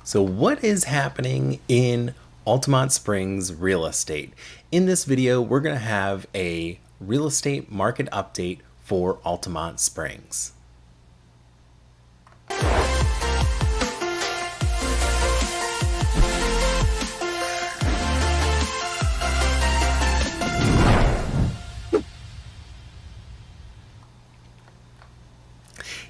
So what is happening in Altamonte Springs real estate? In this video, we're going to have a real estate market update for Altamonte Springs.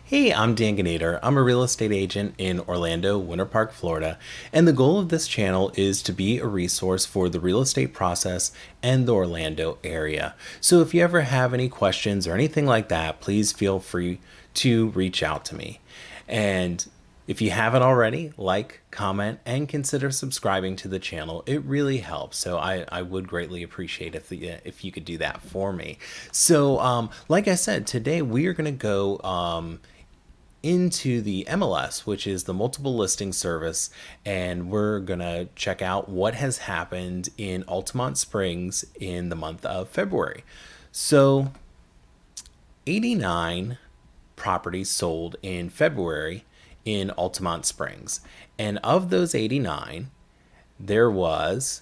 Hey, I'm Dan Ginader. I'm a real estate agent in Orlando, Winter Park, Florida, and the goal of this channel is to be a resource for the real estate process and the Orlando area. So if you ever have any questions or anything like that, please feel free to reach out to me. And if you haven't already, like, comment, and consider subscribing to the channel. It really helps. So I would greatly appreciate if you could do that for me. So like I said, today we are going to go into the MLS, which is the multiple listing service, and we're gonna check out what has happened in Altamonte Springs in the month of February. So 89 properties sold in February in Altamonte Springs, and of those 89 there was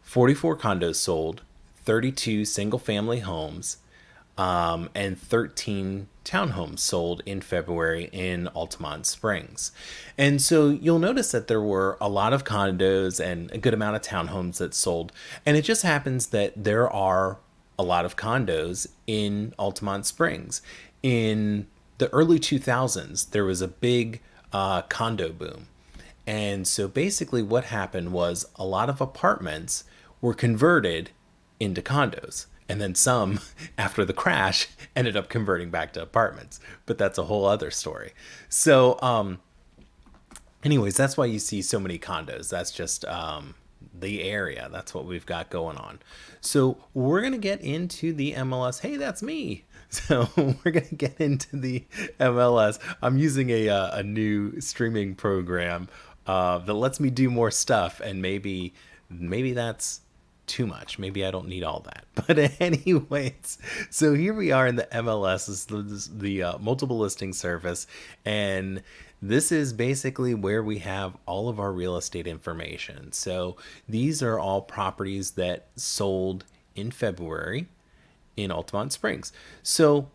44 condos sold, 32 single family homes, and 13 townhomes sold in February in Altamonte Springs. And so you'll notice that there were a lot of condos and a good amount of townhomes that sold. And it just happens that there are a lot of condos in Altamonte Springs. In the early 2000s, there was a big condo boom. And so basically what happened was a lot of apartments were converted into condos. And then some, after the crash, ended up converting back to apartments. But that's a whole other story. So anyways, that's why you see so many condos. That's just the area. That's what we've got going on. So we're going to get into the MLS. Hey, that's me. So we're going to get into the MLS. I'm using a new streaming program that lets me do more stuff. And maybe that's too much. Maybe I don't need all that. But anyways, so here we are in the MLS, this is the multiple listing service, and this is basically where we have all of our real estate information. So these are all properties that sold in February in Altamonte Springs. So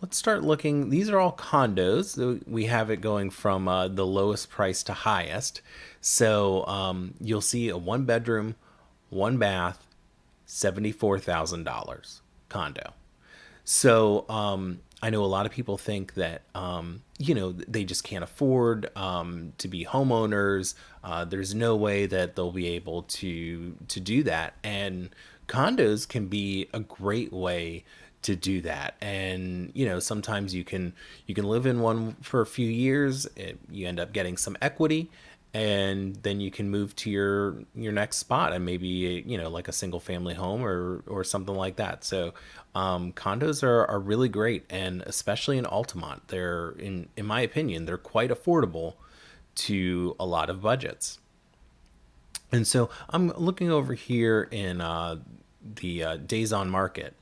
let's start looking. These are all condos. We have it going from the lowest price to highest. So you'll see a one bedroom, one bath, $74,000 condo. So I know a lot of people think that they just can't afford to be homeowners. There's no way that they'll be able to do that, and condos can be a great way to do that. And sometimes you can live in one for a few years. You end up getting some equity, and then you can move to your next spot, and maybe like a single family home or something like that. So condos are really great, and especially in Altamont, they're in my opinion, they're quite affordable to a lot of budgets. And so I'm looking over here in the days on market,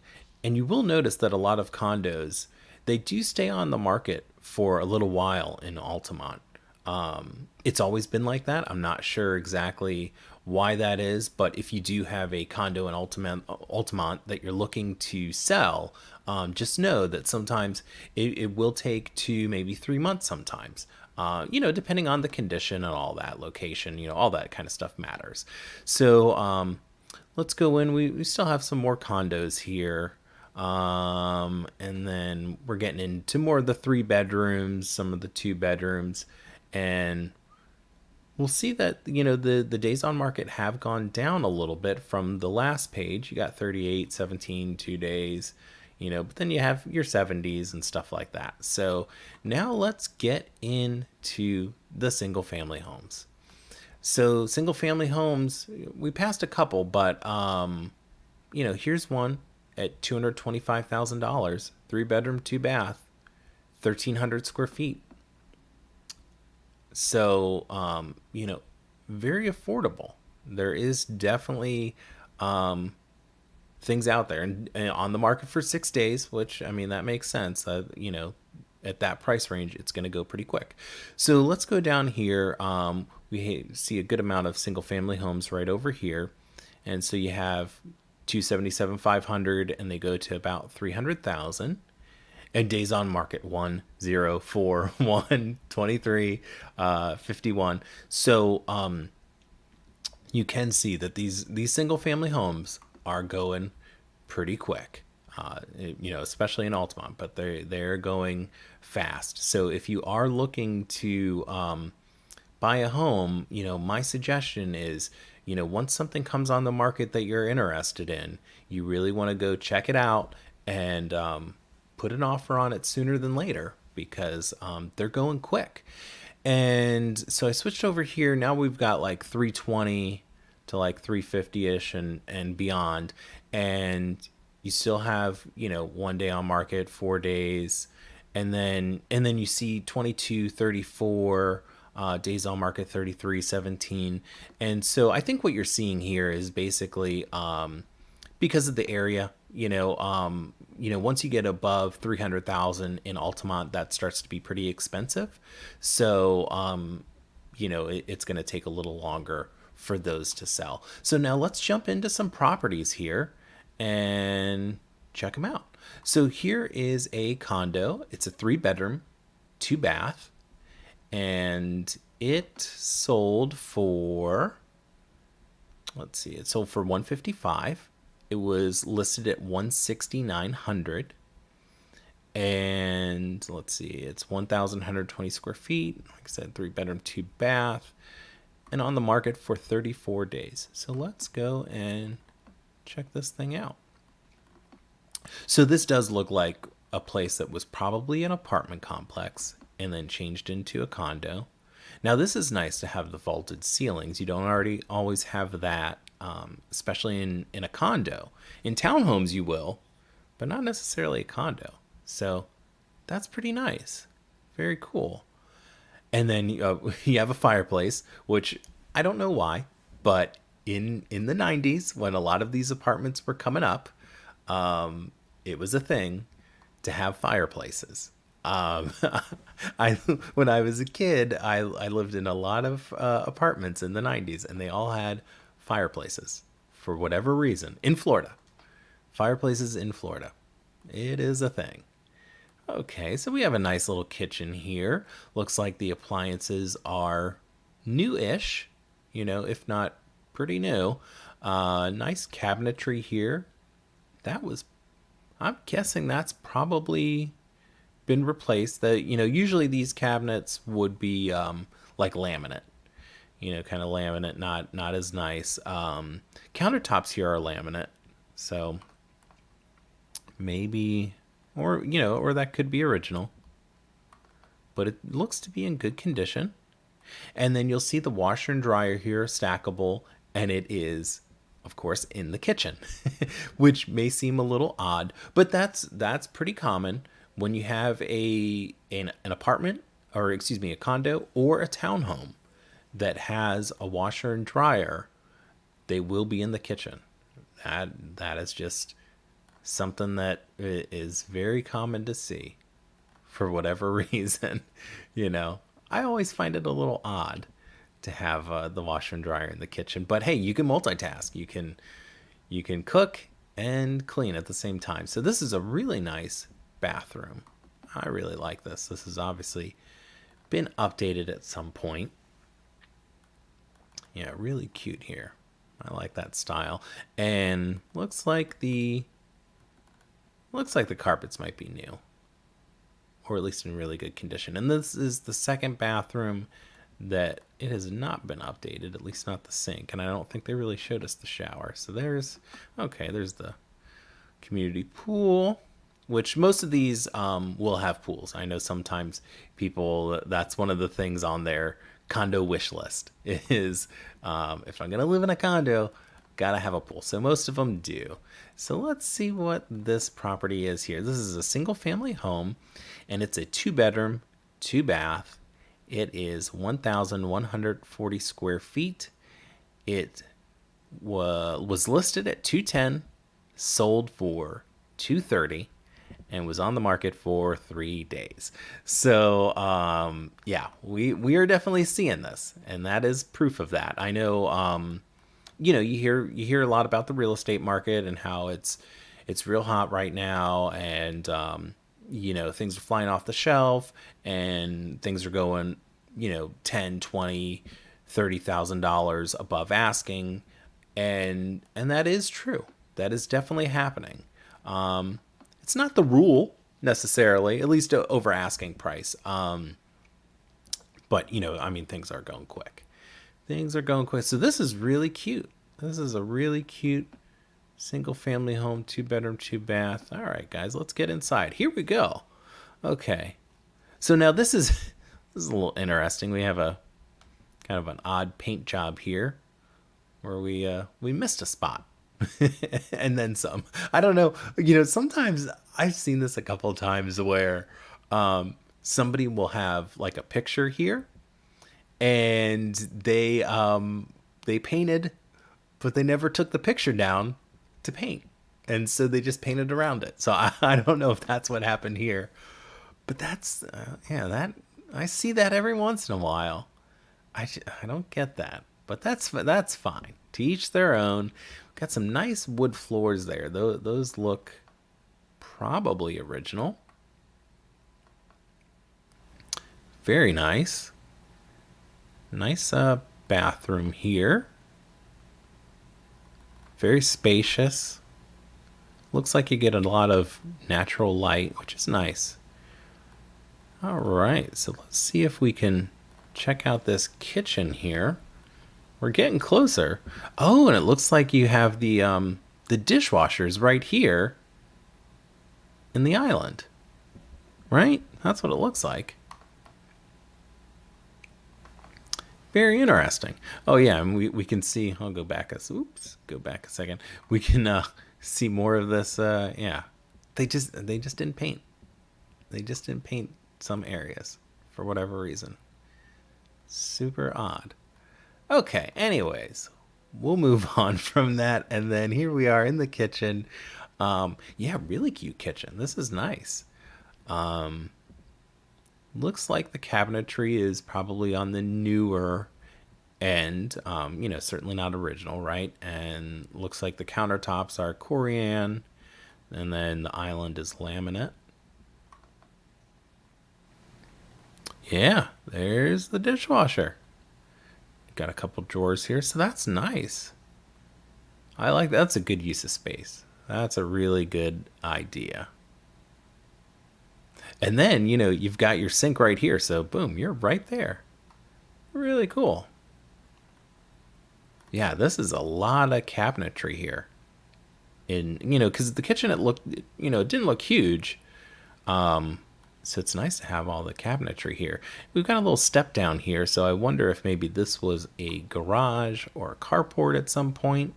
and you will notice that a lot of condos, they do stay on the market for a little while in Altamont. It's always been like that. I'm not sure exactly why that is, but if you do have a condo in Altamont that you're looking to sell, just know that sometimes it will take 2, maybe 3 months sometimes. Depending on the condition and all that, location, all that kind of stuff matters. So let's go in. We still have some more condos here. And then we're getting into more of the 3 bedrooms, some of the 2 bedrooms. And we'll see that, the days on market have gone down a little bit from the last page. You got 38, 17, 2 days, but then you have your 70s and stuff like that. So now let's get into the single family homes. So single family homes, we passed a couple, but, here's one at $225,000, 3 bedroom, 2 bath, 1,300 square feet. So, very affordable. There is definitely things out there, and on the market for 6 days, which, I mean, that makes sense. at that price range, it's going to go pretty quick. So let's go down here. We see a good amount of single family homes right over here. And so you have 277 500, and they go to about 300,000. And days on market 1, 0, 4, 1, 23, 51. So you can see that these single family homes are going pretty quick. Especially in Altamont, but they're going fast. So if you are looking to buy a home, my suggestion is, once something comes on the market that you're interested in, you really want to go check it out and put an offer on it sooner than later, because they're going quick. And so I switched over here. Now we've got like 320 to like 350-ish and beyond. And you still have, 1 day on market, 4 days. And then you see 22, 34, days on market, 33, 17. And so I think what you're seeing here is basically, because of the area, once you get above 300,000 in Altamont, that starts to be pretty expensive. So, it's going to take a little longer for those to sell. So now let's jump into some properties here and check them out. So here is a condo. It's a 3-bedroom, 2-bath, and it sold for, it sold for 155. It was listed at 16900, and it's 1,120 square feet. Like I said, 3-bedroom, 2-bath, and on the market for 34 days. So let's go and check this thing out. So this does look like a place that was probably an apartment complex and then changed into a condo. Now this is nice to have the vaulted ceilings. You don't already always have that, especially in a condo. In townhomes you will, but not necessarily a condo. So that's pretty nice. Very cool. And then you have a fireplace, which I don't know why, but in the 90s, when a lot of these apartments were coming up, it was a thing to have fireplaces. When I was a kid, I lived in a lot of apartments in the 90s, and they all had fireplaces for whatever reason in Florida. Fireplaces in Florida. It is a thing. Okay, so we have a nice little kitchen here. Looks like the appliances are new-ish, if not pretty new. Nice cabinetry here. I'm guessing that's probably been replaced. Usually these cabinets would be like laminate, kind of laminate, not as nice. Countertops here are laminate, so maybe, or that could be original, but it looks to be in good condition. And then you'll see the washer and dryer here, stackable, and it is, of course, in the kitchen, which may seem a little odd, but that's pretty common when you have an apartment, or excuse me, a condo or a townhome that has a washer and dryer. They will be in the kitchen. That is just something that is very common to see for whatever reason. I always find it a little odd to have the washer and dryer in the kitchen, but hey, you can multitask. You can cook and clean at the same time. So this is a really nice bathroom. I really like this. This has obviously been updated at some point. Yeah, really cute here. I like that style. And looks like the carpets might be new, or at least in really good condition. And this is the second bathroom that it has not been updated, at least not the sink. And I don't think they really showed us the shower. So there's the community pool, which most of these will have pools. I know sometimes people, that's one of the things on their condo wish list is, if I'm going to live in a condo, gotta have a pool. So most of them do. So let's see what this property is here. This is a single family home, and it's a 2-bedroom, 2-bath. It is 1,140 square feet. It was listed at 210, sold for 230, and was on the market for 3 days. So yeah, we are definitely seeing this, and that is proof of that. I know, you hear a lot about the real estate market and how it's real hot right now, and things are flying off the shelf, and things are going, 10, 20, $30,000 above asking, and that is true. That is definitely happening. It's not the rule necessarily, at least over asking price. But I mean, things are going quick. Things are going quick. So this is really cute. This is a really cute single family home, 2 bedroom, 2 bath. All right, guys, let's get inside. Here we go. Okay. So now this is a little interesting. We have a kind of an odd paint job here where we missed a spot. And then some. I don't know. Sometimes I've seen this a couple of times where somebody will have like a picture here, and they painted, but they never took the picture down to paint, and so they just painted around it. So I don't know if that's what happened here, but that's yeah, that I see that every once in a while. I don't get that, but that's fine. To each their own. Got some nice wood floors there. Those look probably original. Very nice. Nice bathroom here. Very spacious. Looks like you get a lot of natural light, which is nice. All right, so let's see if we can check out this kitchen here. We're getting closer. Oh, and it looks like you have the dishwashers right here in the island. Right? That's what it looks like. Very interesting. Oh yeah, and we can see. I'll go back go back a second. We can see more of this. Yeah, they just didn't paint. They just didn't paint some areas for whatever reason. Super odd. Okay, anyways, we'll move on from that. And then here we are in the kitchen. Yeah, really cute kitchen. This is nice. Looks like the cabinetry is probably on the newer end. Certainly not original, right? And looks like the countertops are Corian, and then the island is laminate. Yeah, there's the dishwasher. Got a couple drawers here, so that's nice. I like that. That's a good use of space. That's a really good idea. And then, you've got your sink right here, so boom, you're right there. Really cool. Yeah, this is a lot of cabinetry here. Because the kitchen, it didn't look huge. So it's nice to have all the cabinetry here. We've got a little step down here, so I wonder if maybe this was a garage or a carport at some point.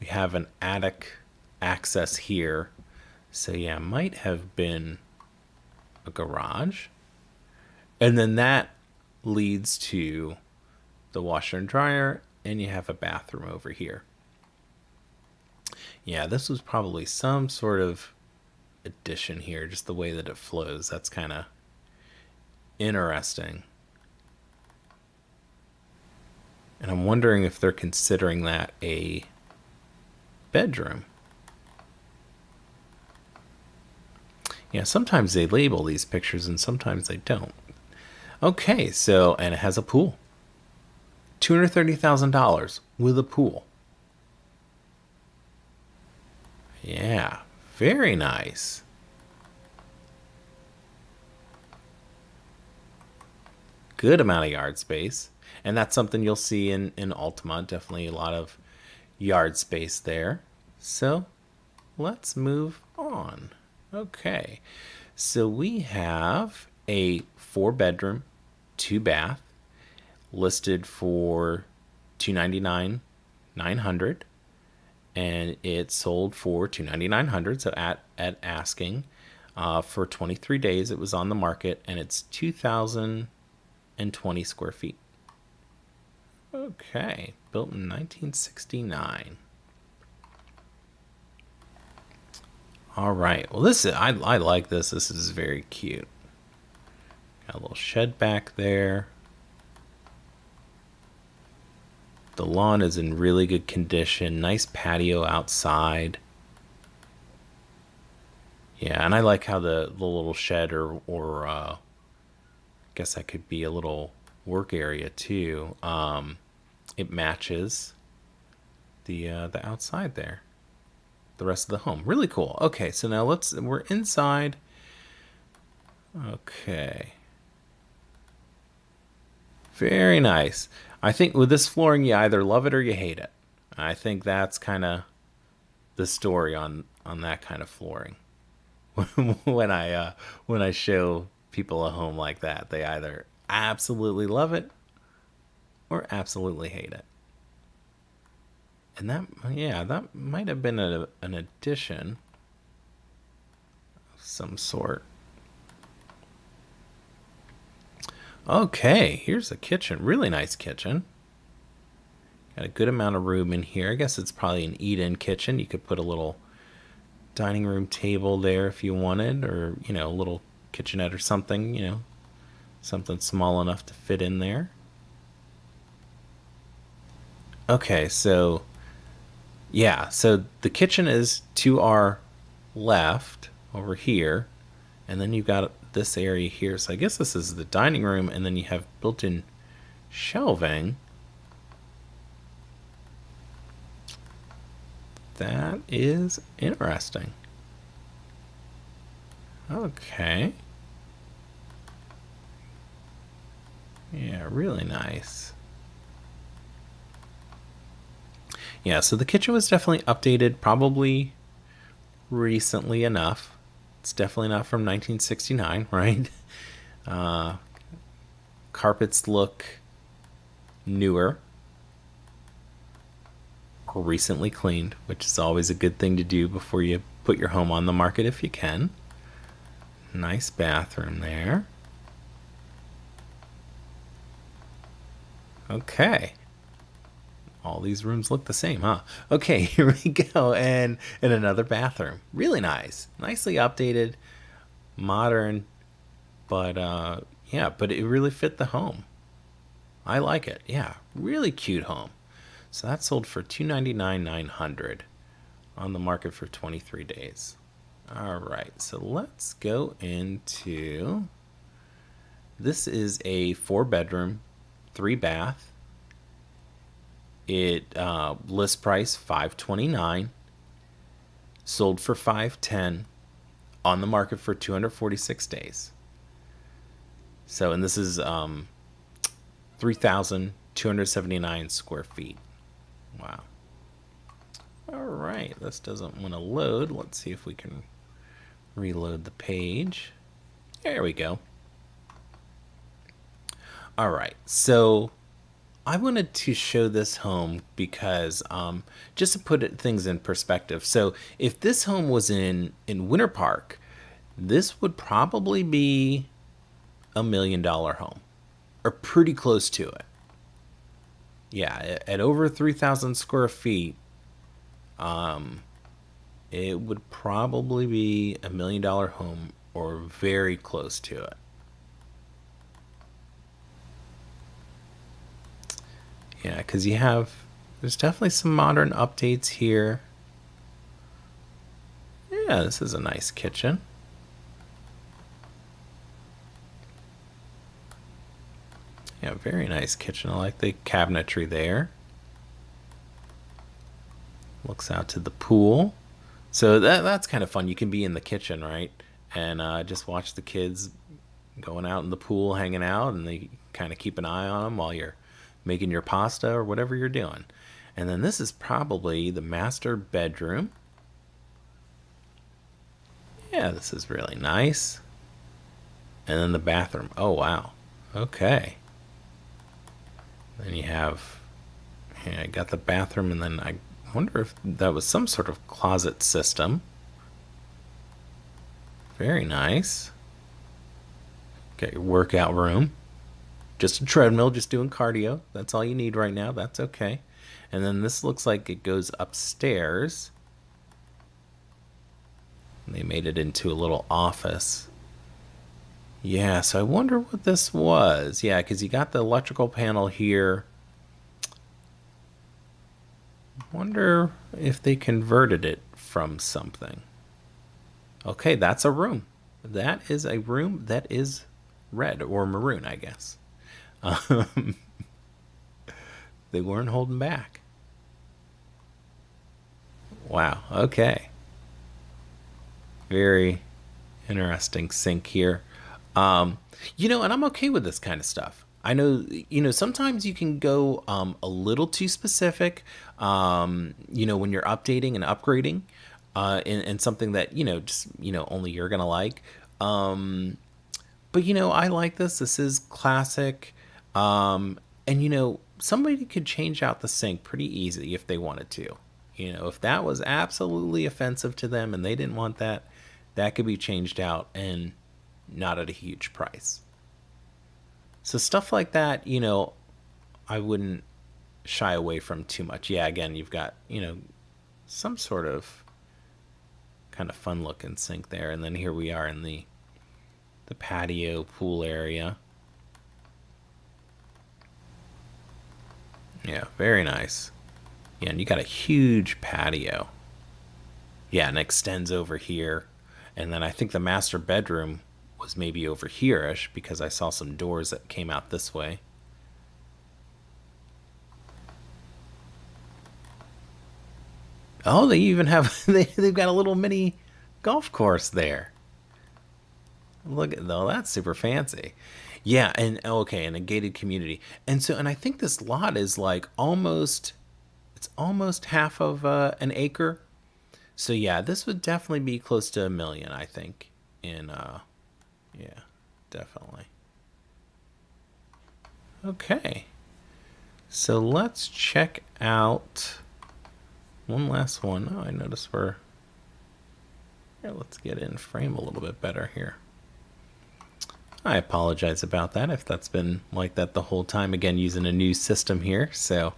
We have an attic access here. So yeah, might have been a garage. And then that leads to the washer and dryer, and you have a bathroom over here. Yeah, this was probably some sort of addition here, just the way that it flows. That's kind of interesting. And I'm wondering if they're considering that a bedroom. Yeah, sometimes they label these pictures and sometimes they don't. Okay, so, and it has a pool. $230,000 with a pool. Yeah, very nice. Good amount of yard space. And that's something you'll see in Altamont. Definitely a lot of yard space there. So let's move on. Okay. So we have a 4-bedroom, 2-bath listed for $299,900, and it sold for $299,900. So at asking, for 23 days it was on the market, and it's 2,020 square feet. Okay, built in 1969. All right. Well, this is I like this. This is very cute. Got a little shed back there. The lawn is in really good condition. Nice patio outside. Yeah, and I like how the little shed or I guess that could be a little work area too. It matches the outside there. The rest of the home. Really cool. Okay, so now we're inside. Okay. Very nice. I think with this flooring you either love it or you hate it. I think that's kind of the story on that kind of flooring. When I show people a home like that, they either absolutely love it or absolutely hate it. And that, yeah, that might have been an addition of some sort. Okay, here's the kitchen. Really nice kitchen. Got a good amount of room in here. I guess it's probably an eat-in kitchen. You could put a little dining room table there if you wanted, or, a little kitchenette or something, something small enough to fit in there. Okay, so yeah, so the kitchen is to our left over here, and then you've got this area here. So I guess this is the dining room, and then you have built-in shelving. That is interesting. Okay. Yeah, really nice. Yeah, so the kitchen was definitely updated, probably recently enough. It's definitely not from 1969, right? Uh, Carpets look newer or recently cleaned, which is always a good thing to do before you put your home on the market if you can. Nice bathroom there. Okay. All these rooms look the same, huh? Okay, here we go. And another bathroom. Really nice. Nicely updated, modern, but yeah, but it really fit the home. I like it. Yeah, really cute home. So that sold for $299,900 on the market for 23 days. All right, so let's go into this is a 4-bedroom, 3-bath. It list price $529, sold for $510, on the market for 246 days. So, and this is 3,279 square feet. Wow. All right, this doesn't want to load. Let's see if we can reload the page. There we go. All right, so I wanted to show this home because just to put things in perspective. So if this home was in Winter Park, this would probably be $1 million home, or pretty close to it. Yeah, at over 3,000 square feet, it would probably be $1 million home or very close to it. Yeah, because there's definitely some modern updates here. Yeah, this is a nice kitchen. Yeah, very nice kitchen. I like the cabinetry there. Looks out to the pool. So that's kind of fun. You can be in the kitchen, right? And just watch the kids going out in the pool, hanging out, and they kind of keep an eye on them while you're making your pasta or whatever you're doing. And then this is probably the master bedroom. Yeah, this is really nice. And then the bathroom. Oh, wow. Okay. Then you have, yeah, I got the bathroom, and then I wonder if that was some sort of closet system. Very nice. Got your workout room. Just a treadmill, just doing cardio. That's all you need right now. That's okay. And then this looks like it goes upstairs. They made it into a little office. Yeah, so I wonder what this was. Yeah, because you got the electrical panel here. Wonder if they converted it from something. Okay, that's a room. That is a room that is red or maroon, I guess. They weren't holding back. Wow, okay. Very interesting sink here. Um, and I'm okay with this kind of stuff. I know, sometimes you can go a little too specific, when you're updating and upgrading in something that, just, only you're going to like. But, I like this. This is classic. And, somebody could change out the sink pretty easy if they wanted to. If that was absolutely offensive to them and they didn't want that, that could be changed out and not at a huge price. So stuff like that, I wouldn't shy away from too much. Yeah, again, you've got, some sort of kind of fun looking sink there. And then here we are in the patio pool area. Yeah, very nice. Yeah, and you got a huge patio. Yeah, and it extends over here. And then I think the master bedroom was maybe over here-ish because I saw some doors that came out this way. Oh, they even have they've got a little mini golf course there. Look at though, that's super fancy. Yeah, and okay, and a gated community. And I think this lot is like almost it's almost half of an acre. So yeah, this would definitely be close to 1 million, I think. In yeah, definitely. Okay. So let's check out one last one. Oh, I noticed we're here. Let's get in frame a little bit better here. I apologize about that if that's been like that the whole time. Again, using a new system here, so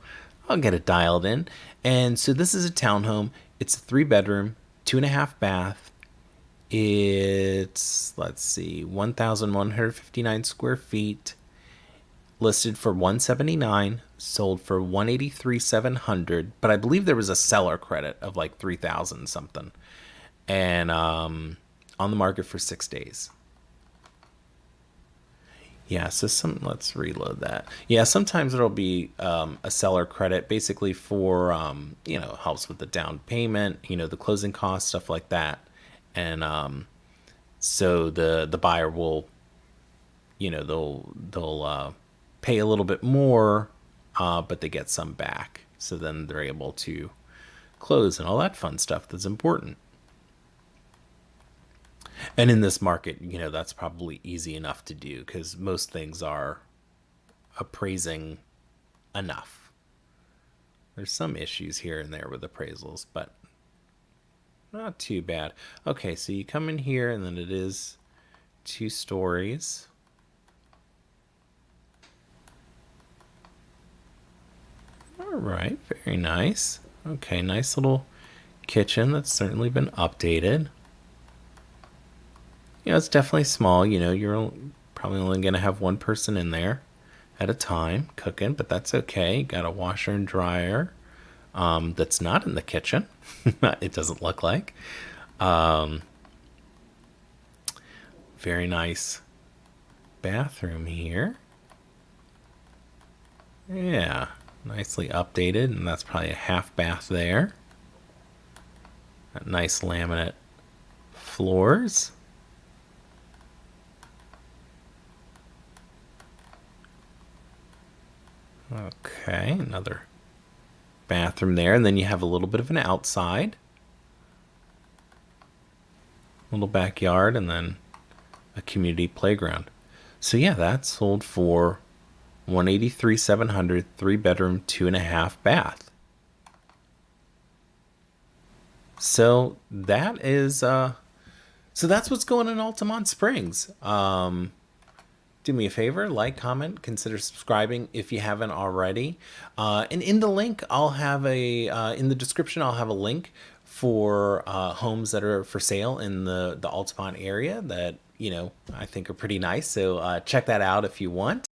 I'll get it dialed in. And so this is a townhome. It's a 3 bedroom, 2.5 bath. It's, let's see, 1,159 square feet. Listed for 179, sold for 183,700. But I believe there was a seller credit of like 3,000 something, and on the market for 6 days. Yeah, so let's reload that. Yeah, sometimes there'll be a seller credit basically for, helps with the down payment, the closing costs, stuff like that. And so the buyer will, they'll pay a little bit more, but they get some back. So then they're able to close and all that fun stuff that's important. And in this market, that's probably easy enough to do because most things are appraising enough. There's some issues here and there with appraisals, but not too bad. Okay, so you come in here and then it is 2 stories. All right, very nice. Okay, nice little kitchen that's certainly been updated. It's definitely small. You're probably only going to have one person in there at a time cooking, but that's okay. Got a washer and dryer that's not in the kitchen. It doesn't look like. Um, Very nice bathroom here. Yeah, nicely updated, and that's probably a half bath there. Got nice laminate floors. Okay, another bathroom there, and then you have a little bit of an outside, little backyard, and then a community playground. So yeah, that sold for 183,700, 3 bedroom, 2.5 bath. So that is so that's what's going on in Altamonte Springs. Do me a favor, like, comment, consider subscribing if you haven't already. And in the link, I'll have in the description, I'll have a link for homes that are for sale in the Altamont area that I think are pretty nice. So check that out if you want.